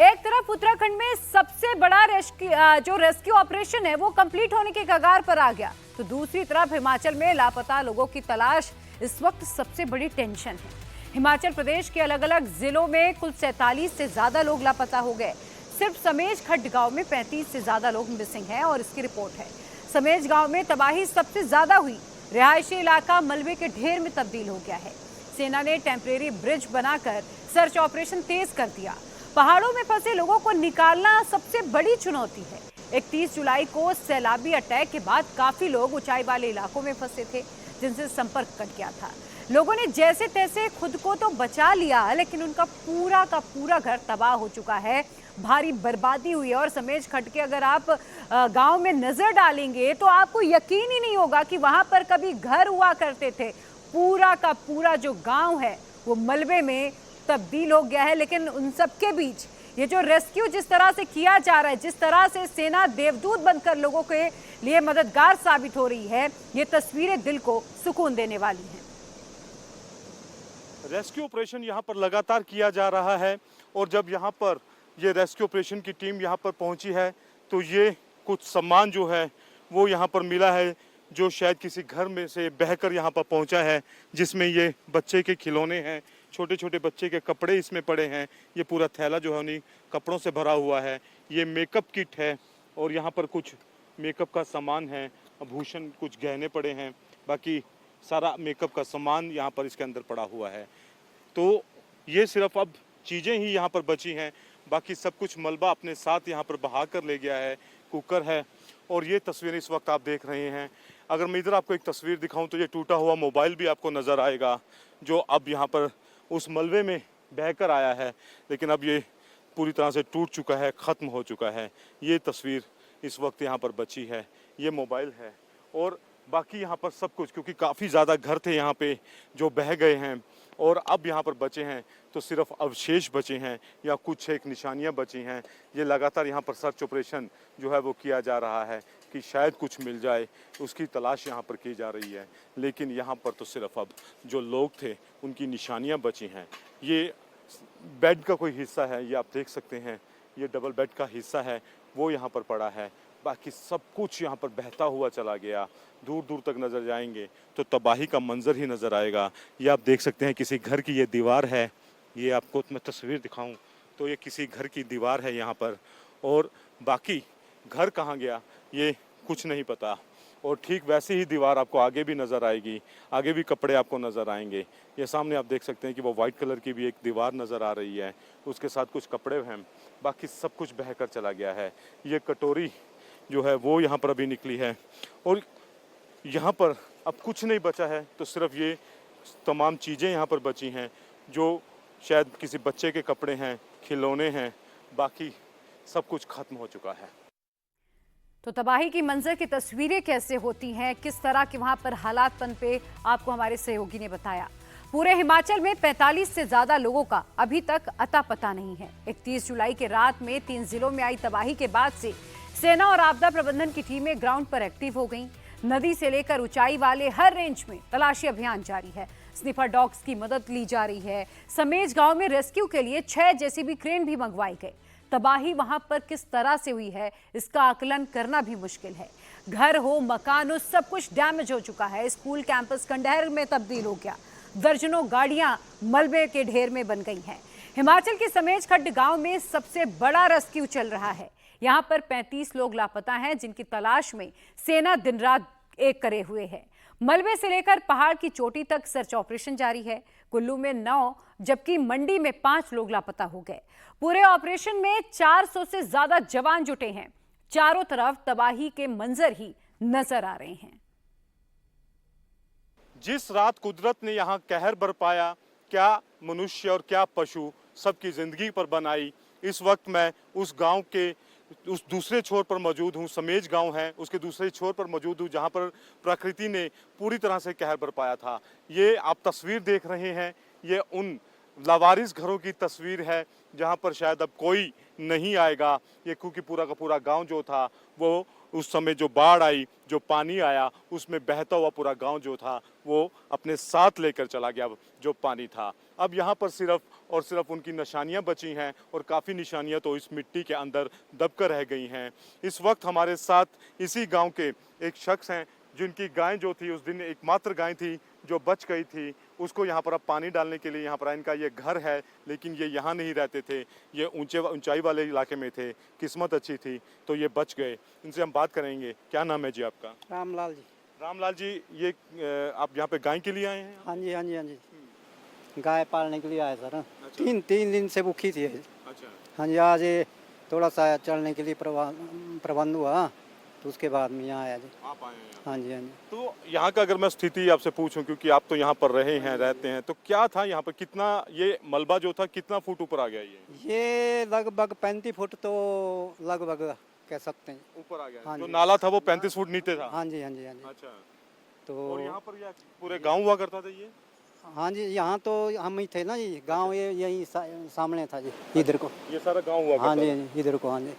एक तरफ उत्तराखंड में सबसे बड़ा जो रेस्क्यू ऑपरेशन है वो कंप्लीट होने के कगार पर आ गया, तो दूसरी तरफ हिमाचल में लापता लोगों की तलाश इस वक्त सबसे बड़ी टेंशन है। हिमाचल प्रदेश के अलग अलग जिलों में कुल 47 से ज्यादा लोग लापता हो गए। सिर्फ समेज खड्ड गांव में 35 से ज्यादा लोग मिसिंग हैं और इसकी रिपोर्ट है। समेज गांव में तबाही सबसे ज्यादा हुई। रिहायशी इलाका मलबे के ढेर में तब्दील हो गया है। सेना ने टेम्परेरी ब्रिज बनाकर सर्च ऑपरेशन तेज कर दिया। पहाड़ों में फंसे लोगों को निकालना सबसे बड़ी चुनौती है। 31 जुलाई को सैलाबी अटैक के बाद काफी लोग ऊंचाई वाले इलाकों में फंसे थे, जिनसे संपर्क कट गया था। लोगों ने जैसे तैसे खुद को तो बचा लिया, लेकिन उनका पूरा का पूरा घर तबाह हो चुका है। भारी बर्बादी हुई है और समेज खड्ड के अगर आप गांव में नजर डालेंगे तो आपको यकीन ही नहीं होगा कि वहां पर कभी घर हुआ करते थे। पूरा का पूरा जो गांव है वो मलबे में तब्दील हो गया है। लेकिन उन सबके बीच ये जो रेस्क्यू जिस तरह से किया जा रहा है, जिस तरह से सेना देवदूत बनकर लोगों के लिए मददगार साबित हो रही है, ये तस्वीरें दिल को सुकून देने वाली हैं। रेस्क्यू ऑपरेशन यहाँ पर लगातार किया जा रहा है और जब यहाँ पर ये रेस्क्यू ऑपरेशन की टीम यहाँ पर पहुँची है तो ये कुछ सामान जो है वो यहाँ पर मिला है, जो शायद किसी घर में से बहकर यहाँ पर पहुँचा है, जिसमें ये बच्चे के खिलौने हैं, छोटे छोटे बच्चे के कपड़े इसमें पड़े हैं। ये पूरा थैला जो है उन्हीं कपड़ों से भरा हुआ है। ये मेकअप किट है और यहाँ पर कुछ मेकअप का सामान है, आभूषण, कुछ गहने पड़े हैं, बाकी सारा मेकअप का सामान यहाँ पर इसके अंदर पड़ा हुआ है। तो ये सिर्फ अब चीज़ें ही यहाँ पर बची हैं, बाकी सब कुछ मलबा अपने साथ यहाँ पर बहा कर ले गया है। कुकर है और ये तस्वीरें इस वक्त आप देख रहे हैं। अगर मैं इधर आपको एक तस्वीर दिखाऊं तो ये टूटा हुआ मोबाइल भी आपको नज़र आएगा, जो अब यहाँ पर उस मलबे में बहकर आया है, लेकिन अब ये पूरी तरह से टूट चुका है, ख़त्म हो चुका है। ये तस्वीर इस वक्त यहाँ पर बची है, ये मोबाइल है और बाकी यहाँ पर सब कुछ, क्योंकि काफ़ी ज़्यादा घर थे यहाँ पे जो बह गए हैं और अब यहाँ पर बचे हैं तो सिर्फ अवशेष बचे हैं या कुछ एक निशानियाँ बची हैं। ये लगातार यहाँ पर सर्च ऑपरेशन जो है वो किया जा रहा है कि शायद कुछ मिल जाए, उसकी तलाश यहाँ पर की जा रही है। लेकिन यहाँ पर तो सिर्फ अब जो लोग थे उनकी निशानियाँ बची हैं। ये बेड का कोई हिस्सा है, ये आप देख सकते हैं, ये डबल बेड का हिस्सा है वो यहाँ पर पड़ा है। बाकी सब कुछ यहाँ पर बहता हुआ चला गया। दूर दूर तक नज़र जाएंगे तो तबाही का मंजर ही नज़र आएगा। ये आप देख सकते हैं किसी घर की ये दीवार है, ये आपको मैं तस्वीर दिखाऊं तो ये किसी घर की दीवार है यहाँ पर, और बाकी घर कहाँ गया ये कुछ नहीं पता। और ठीक वैसे ही दीवार आपको आगे भी नज़र आएगी, आगे भी कपड़े आपको नज़र आएंगे। ये सामने आप देख सकते हैं कि वो वाइट कलर की भी एक दीवार नज़र आ रही है, उसके साथ कुछ कपड़े हैं, बाकी सब कुछ बहकर चला गया है। ये कटोरी जो है वो यहाँ पर अभी निकली है और यहाँ पर अब कुछ नहीं बचा है, तो सिर्फ ये तमाम चीज़ें यहाँ पर बची हैं, जो शायद किसी बच्चे के कपड़े हैं, खिलौने हैं, बाकी सब कुछ खत्म हो चुका है। तो तबाही की मंजर की तस्वीरें कैसे होती हैं, किस तरह के वहां पर हालात पनपे, आपको हमारे सहयोगी ने बताया। पूरे हिमाचल में 45 से ज्यादा लोगों का अभी तक अता पता नहीं है। 31 जुलाई के रात में 3 जिलों में आई तबाही के बाद से सेना और आपदा प्रबंधन की टीमें ग्राउंड पर एक्टिव हो गईं। नदी से लेकर ऊंचाई वाले हर रेंज में तलाशी अभियान जारी है। स्निफर डॉग्स की मदद ली जा रही है। समेज गांव में रेस्क्यू के लिए 6 जेसीबी क्रेन भी मंगवाए गए। तबाही वहां पर किस तरह से हुई है इसका आकलन करना भी मुश्किल है। घर हो, मकान हो, सब कुछ डैमेज हो चुका है। स्कूल कैंपस खंडहर में तब्दील हो गया। दर्जनों गाड़ियां मलबे के ढेर में बन गई हैं। हिमाचल के समेज खड्ड गांव में सबसे बड़ा रेस्क्यू चल रहा है। यहाँ पर 35 लोग लापता हैं, जिनकी तलाश में सेना दिन रात एक करे हुए है। मलबे से लेकर पहाड़ की चोटी तक सर्च ऑपरेशन जारी है। कुल्लू में 9 जबकि मंडी में 5 लोग लापता हो गए। पूरे ऑपरेशन में 400 से ज्यादा जवान जुटे हैं। चारों तरफ तबाही के मंजर ही नजर आ रहे हैं। जिस रात कुदरत ने यहाँ कहर बरपाया, क्या मनुष्य और क्या पशु सबकी जिंदगी पर बनाई। इस वक्त मैं उस गांव के उस दूसरे छोर पर मौजूद हूँ। समेज गांव है, उसके दूसरे छोर पर मौजूद हूँ, जहाँ पर प्रकृति ने पूरी तरह से कहर बरपाया था। ये आप तस्वीर देख रहे हैं, ये उन लावारिस घरों की तस्वीर है, जहां पर शायद अब कोई नहीं आएगा। ये क्योंकि पूरा का पूरा गांव जो था वो उस समय जो बाढ़ आई, जो पानी आया, उसमें बहता हुआ पूरा गांव जो था वो अपने साथ लेकर चला गया जो पानी था। अब यहाँ पर सिर्फ और सिर्फ उनकी निशानियां बची हैं और काफ़ी निशानियां तो इस मिट्टी के अंदर दबकर रह गई हैं। इस वक्त हमारे साथ इसी गांव के एक शख्स हैं जिनकी गाय जो थी उस दिन एकमात्र गाय थी जो बच गई थी। उसको यहाँ पर अब पानी डालने के लिए यहाँ पर इनका ये घर है, लेकिन ये यहाँ नहीं रहते थे, ये ऊंचाई वाले इलाके में थे। किस्मत अच्छी थी तो ये बच गए। इनसे हम बात करेंगे। क्या नाम है जी आपका? रामलाल जी। रामलाल जी, ये आप यहाँ पे गाय के लिए आए हैं? हाँ जी, हाँ जी, हाँ जी। गाय पालने के लिए आए सर। तीन दिन से भूखी थी। अच्छा। हाँ जी, आज ये थोड़ा सा चलने के लिए प्रबंध हुआ तो उसके बाद में यहाँ आया जी। आप आए हैं यहाँ? हाँ जी, हाँ जी। तो यहाँ का अगर मैं स्थिति आपसे पूछूं, क्योंकि आप तो यहाँ पर रहे हैं, रहते हैं, तो क्या था यहाँ पर? कितना ये मलबा जो था कितना फुट ऊपर आ गया? ये लगभग 35 फुट तो लगभग कह सकते हैं ऊपर आ गया। हाँ जो जी। नाला था वो 35 फुट नीचे था? हाँ जी, हाँ जी, हाँ जी। अच्छा। तो और यहाँ पर ये पूरे गांव हुआ करता था ये? हाँ जी, यहाँ तो हम ही थे ना जी। गाँव ये यही सामने था जी, इधर को। ये सारा गांव हुआ हाँ करता जी, हाँ जी, इधर को। हाँ जी।